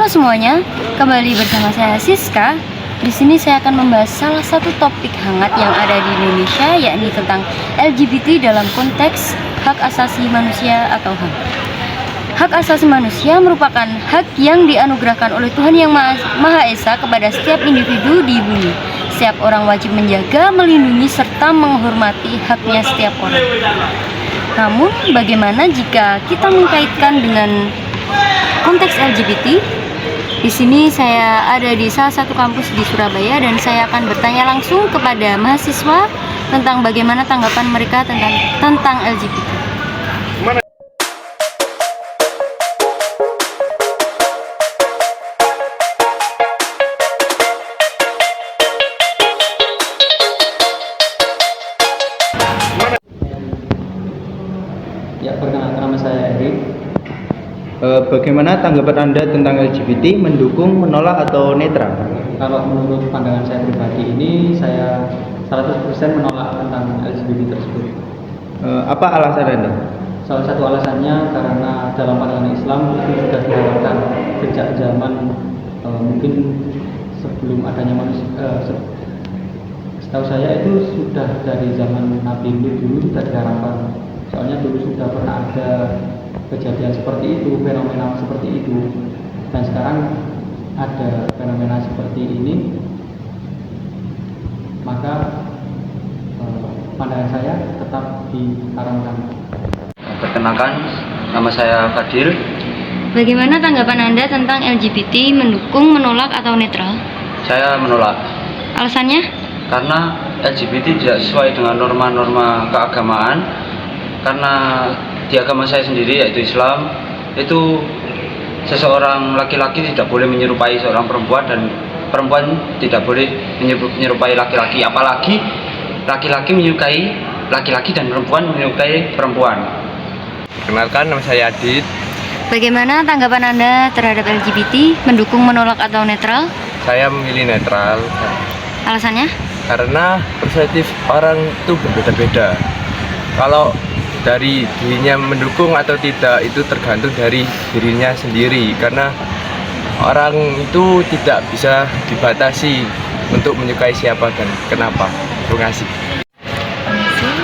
Halo semuanya, kembali bersama saya Siska. Di sini saya akan membahas salah satu topik hangat yang ada di Indonesia, yakni tentang LGBT dalam konteks hak asasi manusia atau HAM. Hak asasi manusia merupakan hak yang dianugerahkan oleh Tuhan Yang Maha Esa kepada setiap individu di bumi. Setiap orang wajib menjaga, melindungi, serta menghormati haknya setiap orang. Namun, bagaimana jika kita mengkaitkan dengan konteks LGBT? Di sini saya ada di salah satu kampus di Surabaya dan saya akan bertanya langsung kepada mahasiswa tentang bagaimana tanggapan mereka tentang LGBT. Ya, perkenalkan, nama saya Erik. Bagaimana tanggapan Anda tentang LGBT, mendukung, menolak, atau netral? Kalau menurut pandangan saya pribadi ini, saya 100% menolak tentang LGBT tersebut. Apa alasan Anda? Salah satu alasannya karena dalam pandangan Islam itu sudah diharapkan sejak zaman mungkin sebelum adanya manusia. Setahu saya itu sudah dari zaman Nabi Nuh dulu sudah diharapkan. Soalnya dulu sudah pernah ada kejadian seperti itu, fenomena seperti itu, dan sekarang ada fenomena seperti ini, maka pandangan saya tetap diharamkan. Perkenalkan, nama saya Fadil. Bagaimana tanggapan Anda tentang LGBT, mendukung, menolak, atau netral? Saya menolak Alasannya? karena LGBT tidak sesuai dengan norma-norma keagamaan. Karena di agama saya sendiri, yaitu Islam, itu seseorang laki-laki tidak boleh menyerupai seorang perempuan, dan perempuan tidak boleh menyerupai laki-laki, apalagi laki-laki menyukai laki-laki dan perempuan menyukai perempuan. Kenalkan, nama saya Adit. Bagaimana tanggapan Anda terhadap LGBT, mendukung, menolak, atau netral? Saya memilih netral Alasannya? karena perspektif orang itu berbeda-beda. Kalau dari dirinya mendukung atau tidak itu tergantung dari dirinya sendiri, karena orang itu tidak bisa dibatasi untuk menyukai siapa dan kenapa. Terima kasih.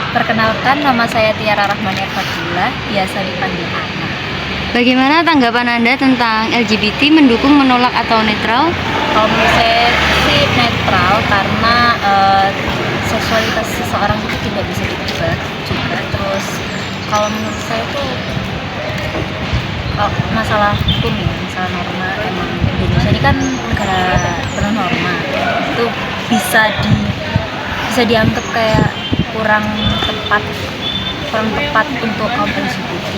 Perkenalkan, nama saya Tiara Rahmania Fadila, biasa dipanggil Ana. Bagaimana tanggapan Anda tentang LGBT, mendukung, menolak, atau netral? Kalau menurut saya sih netral, karena seksualitas seseorang itu tidak bisa ditebak juga. Terus kalau menurut saya tuh masalah hukum ya, masalah norma, emang Indonesia ini kan negara penuh norma, itu bisa dianggap kayak kurang tepat untuk kaum LGBT.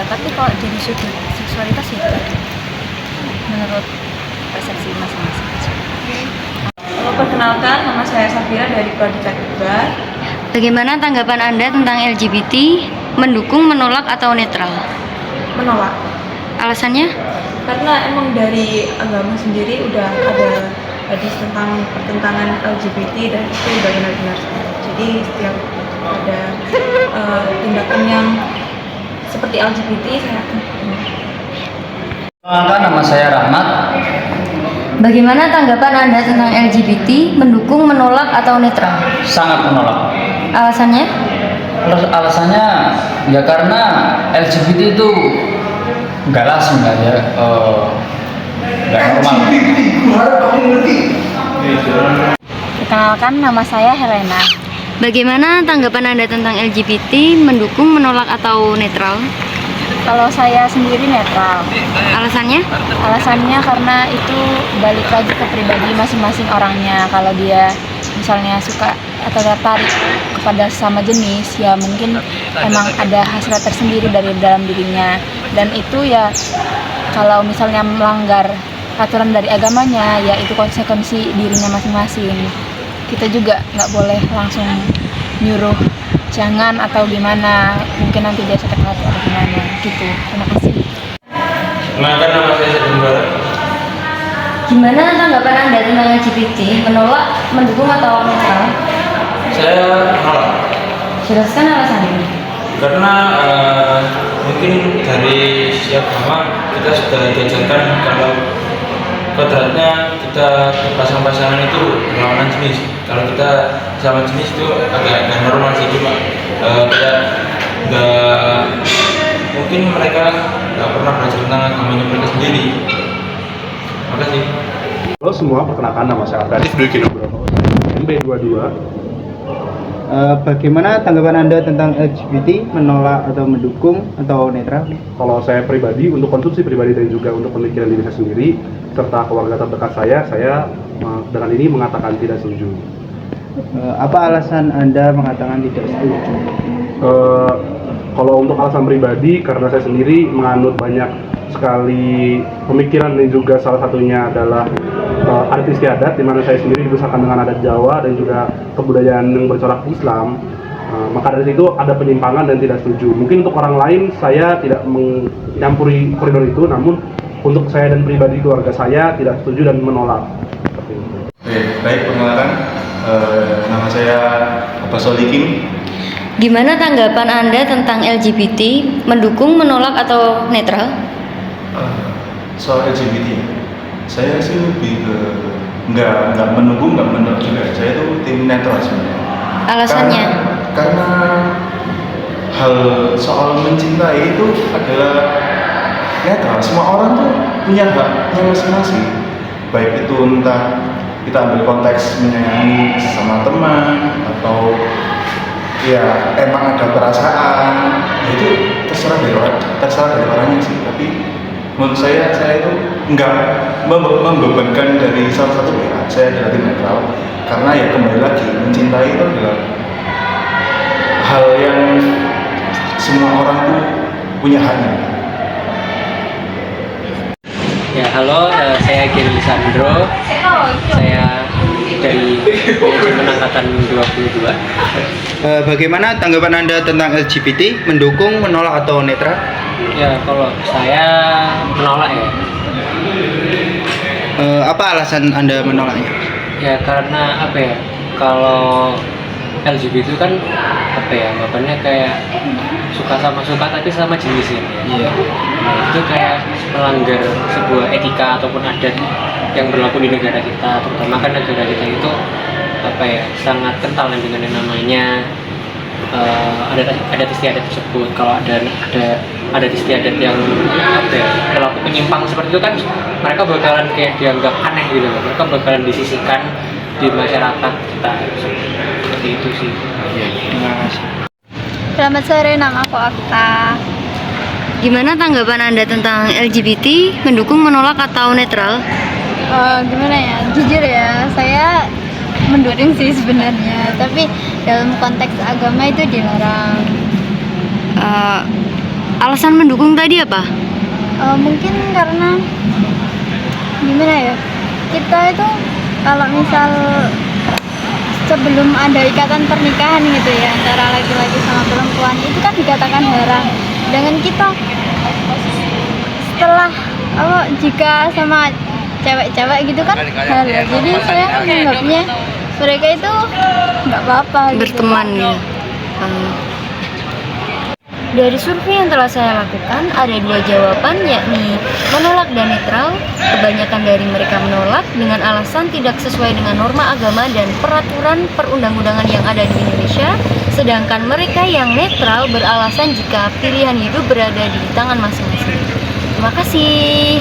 Tapi kalau dari sudut seksualitas itu menurut persepsi masing-masing. Perkenalkan, nama saya Safira dari Pradita Kedua. Bagaimana tanggapan Anda tentang LGBT, mendukung, menolak, atau netral? Menolak, Alasannya? karena emang dari agama sendiri udah ada hadis tentang pertentangan LGBT dan itu udah benar-benar salah. Jadi setiap ada tindakan yang seperti LGBT saya akan Perkenalkan, nama saya Rahmat. Bagaimana tanggapan Anda tentang LGBT, mendukung, menolak, atau netral? Sangat menolak. Alasannya? Terus alasannya ya karena LGBT itu enggak sebenarnya, enggak normal. Perkenalkan, nama saya Helena. Bagaimana tanggapan Anda tentang LGBT, mendukung, menolak, atau netral? Kalau saya sendiri netral. Alasannya? Alasannya karena itu balik lagi ke pribadi masing-masing orangnya. Kalau dia misalnya suka atau tertarik kepada sesama jenis, ya mungkin emang ada hasrat tersendiri dari dalam dirinya, dan itu ya kalau misalnya melanggar aturan dari agamanya, ya itu konsekuensi dirinya masing-masing. Kita juga nggak boleh langsung nyuruh jangan atau gimana, mungkin nanti dia sakit hati atau gimana gitu. Terima kasih. Kenalkan, nama saya Sedembar. Gimana tanggapan Anda tentang LGBT, menolak, mendukung, atau netral? Saya menolak. Jelaskan alasannya. Karena mungkin dari setiap agama kita sudah diajarkan kalau kodratnya kita pasang-pasangan itu berlawanan jenis. Kalau kita sama jenis itu agak normal sih, cuma kita nggak, mungkin mereka nggak pernah belajar tentang agamanya mereka sendiri. Makasih. Halo semua, perkenalkan nama saya Arif Dwi Nugroho, MB22. Bagaimana tanggapan Anda tentang LGBT, menolak atau mendukung atau netral? Kalau saya pribadi, untuk konsumsi pribadi dan juga untuk pemikiran diri saya sendiri serta keluarga terdekat saya dengan ini mengatakan tidak setuju. Apa alasan Anda mengatakan tidak setuju? Kalau untuk alasan pribadi, karena saya sendiri menganut banyak sekali pemikiran dan juga salah satunya adalah adat istiadat, di mana saya sendiri dibesarkan dengan adat Jawa dan juga kebudayaan yang bercorak Islam. Maka dari situ ada penyimpangan dan tidak setuju. Mungkin untuk orang lain saya tidak mencampuri koridor itu, namun untuk saya dan pribadi keluarga saya tidak setuju dan menolak. Baik, perkenalkan, nama saya Abbas Solikin. Gimana tanggapan Anda tentang LGBT, mendukung, menolak, atau netral? Soal LGBT, saya sih lebih ke nggak mendukung, nggak menolak juga. Saya itu tim netral sebenarnya. Alasannya? Karena hal soal mencintai itu adalah netral. Semua orang tuh punya haknya masing-masing. Baik itu entah kita ambil konteks menyayangi sesama teman atau ya emang ada perasaan, ya itu terserah dari orangnya sih. Tapi menurut saya itu nggak membebankan dari salah satu pihak. Saya adalah tim netral karena ya kembali lagi, mencintai itu adalah hal yang semua orang tuh punya haknya. Ya, halo, saya Giri Lisandro. Saya dari manajemen angkatan 22. Bagaimana tanggapan Anda tentang LGBT, mendukung, menolak atau netral? Ya, kalau saya menolak ya. Apa alasan Anda menolaknya? Ya karena apa ya? Kalau LGBT itu kan apa ya? Anggapannya kayak suka tapi sama jenisnya. Iya. Nah, itu kayak melanggar sebuah etika ataupun adat yang berlaku di negara kita, terutama kan negara kita itu apa ya, sangat kental dengan yang namanya adat istiadat tersebut. Kalau ada adat istiadat yang apa ya, berlaku penyimpang seperti itu kan mereka bakalan kayak dianggap aneh gitu, mereka bakalan disisihkan di masyarakat kita, seperti itu sih. Terima kasih. Selamat sore, nama aku Akta. Gimana tanggapan Anda tentang LGBT, mendukung, menolak, atau netral? Gimana ya, jujur ya, saya mendukung sih sebenarnya, tapi dalam konteks agama itu dilarang. Alasan mendukung tadi apa? Mungkin karena gimana ya, kita itu kalau misal sebelum ada ikatan pernikahan gitu ya antara laki-laki sama perempuan, itu kan dikatakan haram. Dengan kita setelah jika sama cewek-cewek gitu kan halal. Jadi saya menganggapnya mereka itu nggak apa-apa gitu. Berteman ya. Dari survei yang telah saya lakukan, ada 2 jawaban, yakni menolak dan netral. Kebanyakan dari mereka menolak dengan alasan tidak sesuai dengan norma agama dan peraturan perundang-undangan yang ada di Indonesia. Sedangkan mereka yang netral beralasan jika pilihan hidup berada di tangan masing-masing. Terima kasih.